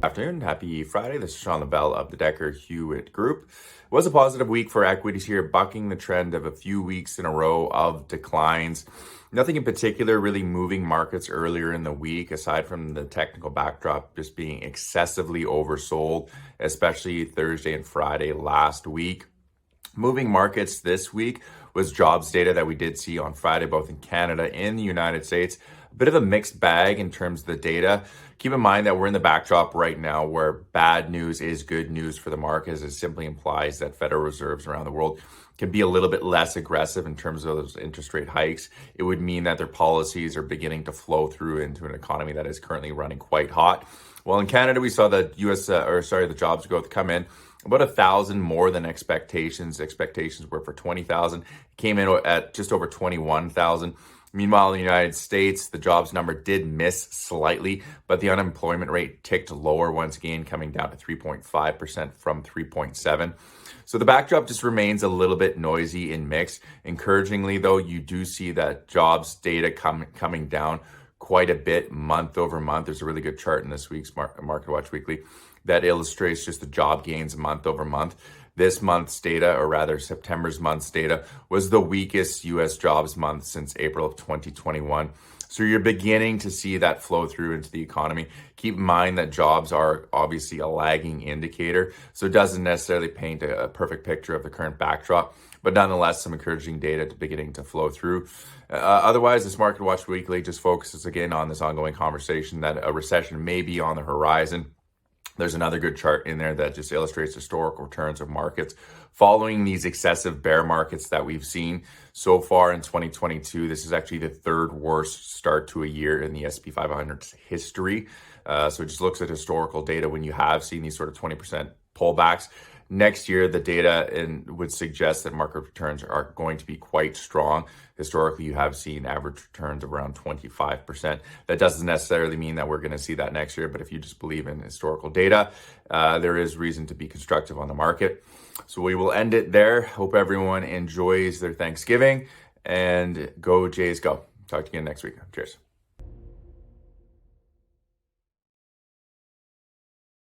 Afternoon. Happy Friday. This is Shawn Labelle of the Dekker Hewett Group. It was a positive week for equities here, bucking the trend of a few weeks in a row of declines. Nothing in particular really moving markets earlier in the week, aside from the technical backdrop just being excessively oversold, especially Thursday and Friday last week. Moving markets this week was jobs data that we did see on Friday, both in Canada and the United States. A bit of a mixed bag in terms of the data. Keep in mind that we're in the backdrop right now where bad news is good news for the market, as it simply implies that Federal Reserves around the world can be a little bit less aggressive in terms of those interest rate hikes. It would mean that their policies are beginning to flow through into an economy that is currently running quite hot. Well, in Canada, we saw the the jobs growth come in about 1,000 more than expectations. Expectations were for 20,000. Came in at just over 21,000. Meanwhile, in the United States, the jobs number did miss slightly, but the unemployment rate ticked lower once again, coming down to 3.5% from 3.7%. So the backdrop just remains a little bit noisy and mixed. Encouragingly, though, you do see that jobs data coming down quite a bit month over month. There's a really good chart in this week's Market Watch Weekly that illustrates just the job gains month over month. This month's data, or rather September's month's data, was the weakest U.S. jobs month since April of 2021. So you're beginning to see that flow through into the economy. Keep in mind that jobs are obviously a lagging indicator, so it doesn't necessarily paint a perfect picture of the current backdrop, but nonetheless, some encouraging data beginning to flow through. Otherwise, this Market Watch Weekly just focuses again on this ongoing conversation that a recession may be on the horizon. There's another good chart in there that just illustrates historical returns of markets following these excessive bear markets that we've seen so far in 2022. This is actually the third worst start to a year in the S&P 500's history. So it just looks at historical data when you have seen these sort of 20% pullbacks. Next year, the data would suggest that market returns are going to be quite strong. Historically, you have seen average returns of around 25%. That doesn't necessarily mean that we're going to see that next year, but if you just believe in historical data, there is reason to be constructive on the market. So we will end it there. Hope everyone enjoys their Thanksgiving, and go Jays go. Talk to you again next week. Cheers.